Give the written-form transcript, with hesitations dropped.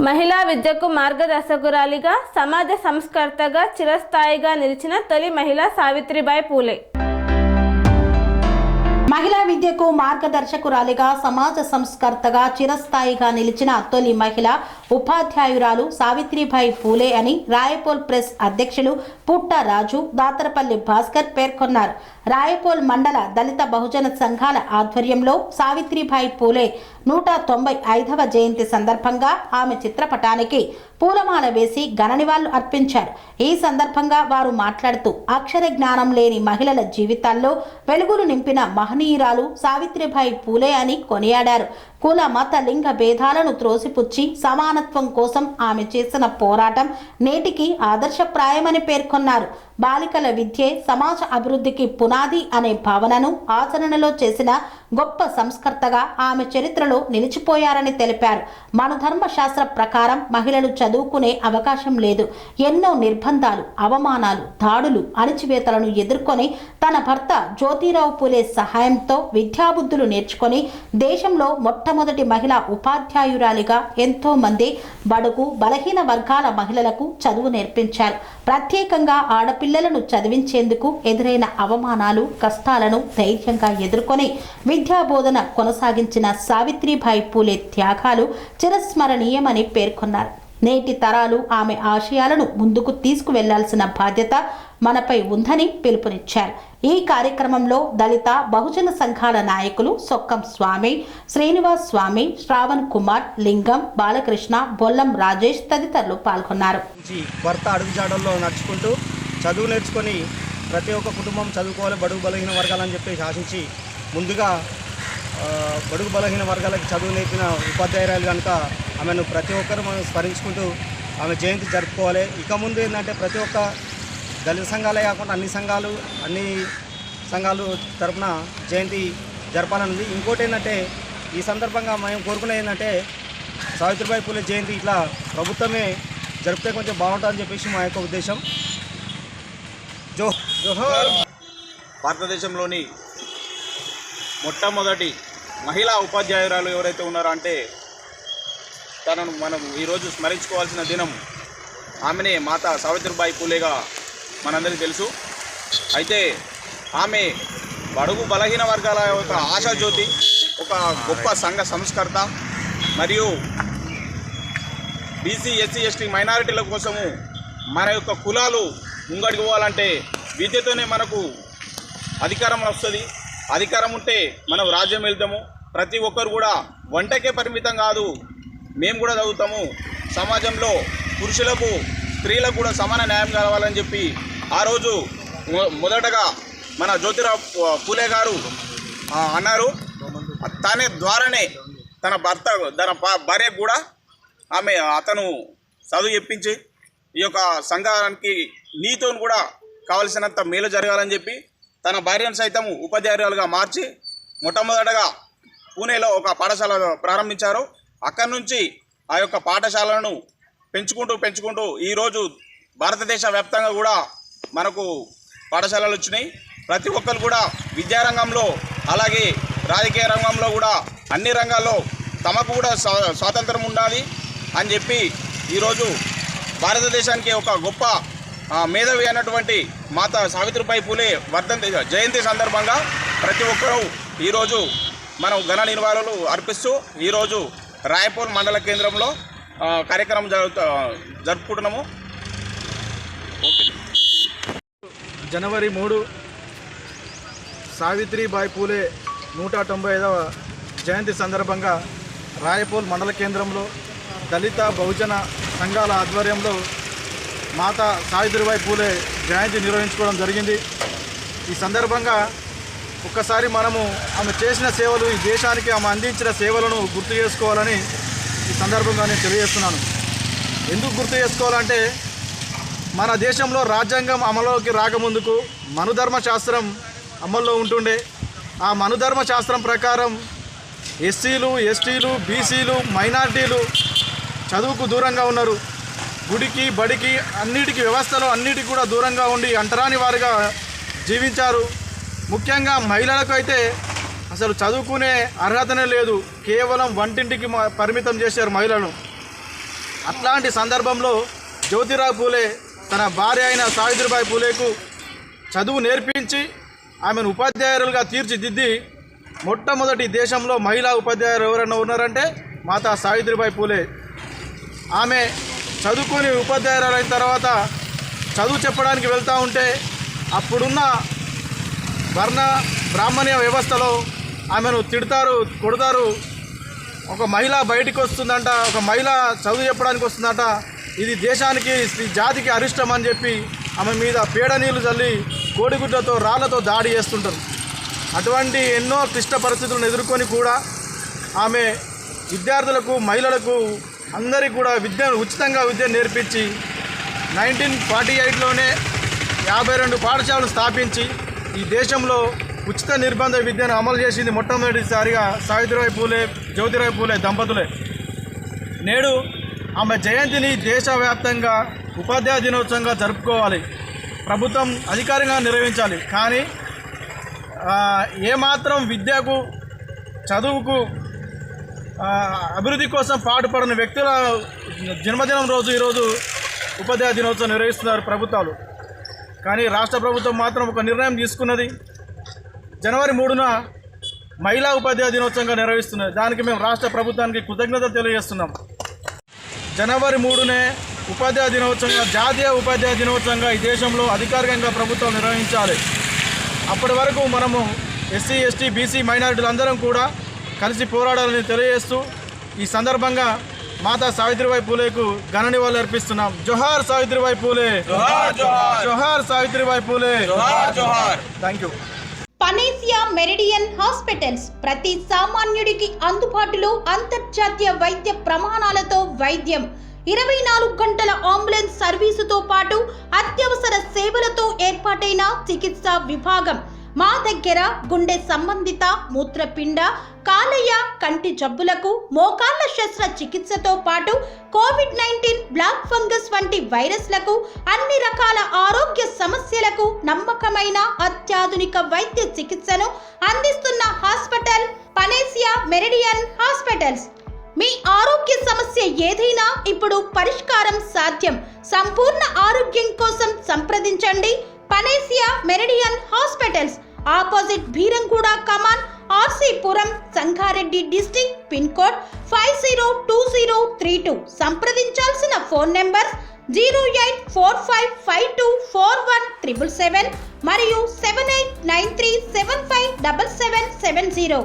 మహిళా విద్యకు మార్గదర్శకురాలిగా సమాజ సంస్కర్తగా చిరస్థాయిగా నిలిచిన తొలి మహిళ సావిత్రిబాయి పూలే. మహిళా విద్యకు మార్గదర్శకురాలిగా సమాజ సంస్కర్తగా చిరస్థాయిగా నిలిచిన తొలి మహిళ ఉపాధ్యాయురాలు సావిత్రిబాయి పూలే అని రాయపోల్ ప్రెస్ అధ్యక్షులు పుట్టరాజు దాతరపల్లి భాస్కర్ పేర్కొన్నారు. రాయపోల్ మండల దళిత బహుజన సంఘాల ఆధ్వర్యంలో సావిత్రిబాయి పూలే 195వ జయంతి సందర్భంగా ఆమె చిత్రపటానికి పూలమాల వేసి ఘన నివాళులు అర్పించారు. ఈ సందర్భంగా వారు మాట్లాడుతూ అక్షర జ్ఞానం లేని మహిళల జీవితాల్లో వెలుగులు నింపిన మహనీయురాలు సావిత్రిబాయి పూలే అని కొనియాడారు. కుల మత లింగ భేదాలను త్రోసిపుచ్చి సమానత్వం కోసం ఆమె చేసిన పోరాటం నేటికి ఆదర్శప్రాయమని పేర్కొన్నారు. బాలికల విద్యే సమాజ అభివృద్ధికి పునాది అనే భావనను ఆచరణలో చేసిన గొప్ప సంస్కర్తగా ఆమె చరిత్రలో నిలిచిపోయారని తెలిపారు. మన ధర్మశాస్త్ర ప్రకారం మహిళలు చదువుకునే అవకాశం లేదు. ఎన్నో నిర్బంధాలు, అవమానాలు, దాడులు, అణిచివేతలను ఎదుర్కొని తన భర్త జ్యోతిరావు పూలే సహాయంతో విద్యాబుద్ధులు నేర్చుకొని దేశంలో మొట్టమొదటి మహిళా ఉపాధ్యాయురాలిగా ఎంతో మంది బడుగు బలహీన వర్గాల మహిళలకు చదువు నేర్పించారు. ప్రత్యేకంగా ఆడపిల్లలను చదివించేందుకు ఎదురైన అవమానాలు, కష్టాలను ధైర్యంగా ఎదుర్కొని విద్యాబోధన కొనసాగించిన సావిత్రిబాయి పూలే త్యాగాలు చిరస్మరణీయమని పేర్కొన్నారు. నేటి తరాలు ఆమె ఆశయాలను ముందుకు తీసుకువెళ్లాల్సిన బాధ్యత మనపై ఉందని పిలుపునిచ్చారు. ఈ కార్యక్రమంలో దళిత బహుజన సంఘాల నాయకులు సొక్కం స్వామి, శ్రీనివాస్ స్వామి, శ్రావణ్ కుమార్, లింగం, బాలకృష్ణ, బొల్లం రాజేష్ తదితరులు పాల్గొన్నారు. భర్త అడుగుజాడల్లో నడుచుకుంటూ చదువు నేర్చుకొని ప్రతి ఒక్క కుటుంబం చదువుకోవాలి, బడుగు బలహీన వర్గాలని చెప్పి ఆశించి ముందుగా బడుగు బలహీన వర్గాలకు చదువు నేర్పిన ఉపాధ్యాయురాలు కనుక ఆమెను ప్రతి ఒక్కరు మనం స్మరించుకుంటూ ఆమె జయంతి జరుపుకోవాలి. ఇక ముందు ఏంటంటే ప్రతి ఒక్క దళిత సంఘాలే కాకుండా అన్ని సంఘాలు తరపున జయంతి జరపాలన్నది. ఇంకోటి ఏంటంటే ఈ సందర్భంగా మేము కోరుకునేది ఏంటంటే సావిత్రిబాయి పూలే జయంతి ఇట్లా ప్రభుత్వమే జరిపితే కొంచెం బాగుంటుందని చెప్పేసి మా యొక్క ఉద్దేశం. జోహార్. భారతదేశంలోని మొట్టమొదటి మహిళా ఉపాధ్యాయురాలు ఎవరైతే ఉన్నారో అంటే తనను మనం ఈరోజు స్మరించుకోవాల్సిన దినం ఆమెనే మాతా సావిత్రిబాయి పూలేగా మనందరికీ తెలుసు. అయితే ఆమె బడుగు బలహీన వర్గాల ఒక ఆశాజ్యోతి, ఒక గొప్ప సంఘ సంస్కర్త మరియు బీసీ, ఎస్సీ, ఎస్టీ మైనారిటీల కోసము మన యొక్క కులాలు ముంగడికి పోవాలంటే విద్యతోనే మనకు అధికారం వస్తుంది. అధికారం ఉంటే మనం రాజ్యం వెళ్తాము. ప్రతి ఒక్కరు కూడా వంటకే పరిమితం కాదు, మేము కూడా చదువుతాము. సమాజంలో పురుషులకు స్త్రీలకు కూడా సమాన న్యాయం కావాలని చెప్పి ఆ రోజు మొదటగా మన జ్యోతిరావు పూలే గారు అన్నారు. తన ద్వారానే తన భార్యకు కూడా అతను చదువు చెప్పించి ఈ యొక్క సంఘానికి నీతిని కూడా కావలసినంత మేలు జరగాలని చెప్పి తన భార్యను సైతం ఉపాధ్యాయురాలుగా మార్చి మొట్టమొదటగా పూణేలో ఒక పాఠశాల ప్రారంభించారు. అక్కడి నుంచి ఆ యొక్క పాఠశాలను పెంచుకుంటూ ఈరోజు భారతదేశ వ్యాప్తంగా కూడా మనకు పాఠశాలలు వచ్చినాయి. ప్రతి ఒక్కరు కూడా విద్యారంగంలో అలాగే రాజకీయ రంగంలో కూడా అన్ని రంగాల్లో తమకు కూడా స్వాతంత్రం ఉండాలి అని చెప్పి ఈరోజు భారతదేశానికి ఒక గొప్ప మేధావి అయినటువంటి మాతా సావిత్రిబాయి పూలే జయంతి సందర్భంగా ప్రతి ఒక్కరూ ఈరోజు మనం ఘన నివాళులు అర్పిస్తూ ఈరోజు రాయపూర్ మండల కేంద్రంలో కార్యక్రమం జరుపుకుంటున్నాము. జనవరి 3 సావిత్రిబాయి పూలే 195వ జయంతి సందర్భంగా రాయపూర్ మండల కేంద్రంలో దళిత బహుజన సంఘాల ఆధ్వర్యంలో మాతా సావిత్రిబాయి పూలే జయంతి నిర్వహించుకోవడం జరిగింది. ఈ సందర్భంగా ఒక్కసారి మనము ఆమె చేసిన సేవలు, ఈ దేశానికి ఆమె అందించిన సేవలను గుర్తు చేసుకోవాలని ఈ సందర్భంగా నేను తెలియజేస్తున్నాను. ఎందుకు గుర్తు చేసుకోవాలంటే మన దేశంలో రాజ్యాంగం అమలులోకి రాకముందుకు మనుధర్మ శాస్త్రం అమల్లో ఉంటుండే. ఆ మనుధర్మ శాస్త్రం ప్రకారం ఎస్సీలు, ఎస్టీలు, బీసీలు, మైనారిటీలు చదువుకు దూరంగా ఉన్నారు. గుడికి, బడికి, అన్నిటికీ వ్యవస్థలో అన్నిటికీ కూడా దూరంగా ఉండి అంటరాని వారిగా జీవించారు. ముఖ్యంగా మహిళలకు అయితే అసలు చదువుకునే అర్హతనే లేదు. కేవలం వంటింటికి పరిమితం చేశారు మహిళలను. అట్లాంటి సందర్భంలో జ్యోతిరావు పూలే తన భార్య అయిన సావిత్రిబాయి పూలేకు చదువు నేర్పించి ఆమెను ఉపాధ్యాయులుగా తీర్చిదిద్ది మొట్టమొదటి దేశంలో మహిళా ఉపాధ్యాయులు ఎవరైనా ఉన్నారంటే మాతా సావిత్రిబాయి పూలే. ఆమె చదువుకొని ఉపాధ్యాయురాలైన తర్వాత చదువు చెప్పడానికి వెళ్తూ ఉంటే అప్పుడున్న వర్ణ బ్రాహ్మణ్య వ్యవస్థలో ఆమెను తిడతారు, కొడతారు. ఒక మహిళ బయటికి వస్తుందంట, ఒక మహిళ చదువు చెప్పడానికి వస్తుందంట, ఇది దేశానికి జాతికి అరిష్టం అని చెప్పి ఆమె మీద పేడ నీళ్లు చల్లి కోడిగుడ్లతో రాళ్లతో దాడి చేస్తుంటారు. అటువంటి ఎన్నో క్లిష్ట పరిస్థితులను ఎదుర్కొని కూడా ఆమె విద్యార్థులకు, మహిళలకు అందరికీ కూడా ఉచితంగా విద్యను నేర్పించి 1948లోనే 52 పాఠశాలలు స్థాపించి ఈ దేశంలో ఉచిత నిర్బంధ విద్యను అమలు చేసింది మొట్టమొదటిసారిగా సావిత్రిబాయి పూలే, జ్యోతిరావు పూలే దంపతులే. నేడు ఆమె జయంతిని దేశవ్యాప్తంగా ఉపాధ్యాయ దినోత్సవంగా జరుపుకోవాలి, ప్రభుత్వం అధికారికంగా నిర్వహించాలి. కానీ ఏమాత్రం విద్యకు, చదువుకు, అభివృద్ధి కోసం పాటుపడిన వ్యక్తుల జన్మదినం రోజు ఈరోజు ఉపాధ్యాయ దినోత్సవం నిర్వహిస్తున్నారు ప్రభుత్వాలు. కానీ రాష్ట్ర ప్రభుత్వం మాత్రం ఒక నిర్ణయం తీసుకున్నది, జనవరి 3న మహిళా ఉపాధ్యాయ దినోత్సవంగా నిర్వహిస్తున్నది. దానికి మేము రాష్ట్ర ప్రభుత్వానికి కృతజ్ఞతలు తెలియజేస్తున్నాం. జనవరి 3నే ఉపాధ్యాయ దినోత్సవంగా, జాతీయ ఉపాధ్యాయ దినోత్సవంగా ఈ దేశంలో అధికారికంగా ప్రభుత్వం నిర్వహించాలి. అప్పటి వరకు మనము ఎస్సీ, ఎస్టీ, బీసీ మైనారిటీలందరం కూడా కలిసి పోరాడాలని తెలియజేస్తూ ఈ సందర్భంగా మాతా సావిత్రిబాయి పూలేకు ఘన నివాళులు అర్పిస్తున్నాం. జోహార్ సావిత్రిబాయి పూలే, జోహార్ Savitribai Phule, thank you. Panacea Meridian hospitals ప్రతి సామాన్యుడికి అందుబాటులో అంతర్జాతీయ వైద్య ప్రమాణాలతో వైద్యం, 24 గంటల అంబులెన్స్ సర్వీసుతో పాటు అత్యవసర సేవలతో ఏర్పాటైన చికిత్సా విభాగం. మా దగ్గర గుండె సంబంధిత, మూత్రపిండ, కాలేయ, కంటి జబ్బులకు, మోకాళ్ల శస్త్ర చికిత్సతో పాటు కోవిడ్-19, బ్లాక్ ఫంగస్ వంటి వైరస్లకు, అన్ని రకాల ఆరోగ్య సమస్యలకు నమ్మకమైన అత్యాధునిక వైద్య చికిత్సను అందిస్తున్న హాస్పిటల్ పనేసియా మెరిడియన్ హాస్పిటల్స్. మీ ఆరోగ్య సమస్య ఏదైనా ఇప్పుడు పరిష్కారం సాధ్యం. సంపూర్ణ ఆరోగ్యం కోసం సంప్రదించండి Panacea Meridian hospitals, opposite Beeramguda Kaman, RC Puram, Sangareddy district, pin code 502032. సంప్రదించాల్సిన ఫోన్ నెంబర్ 0845524177 మరియు 7893757770.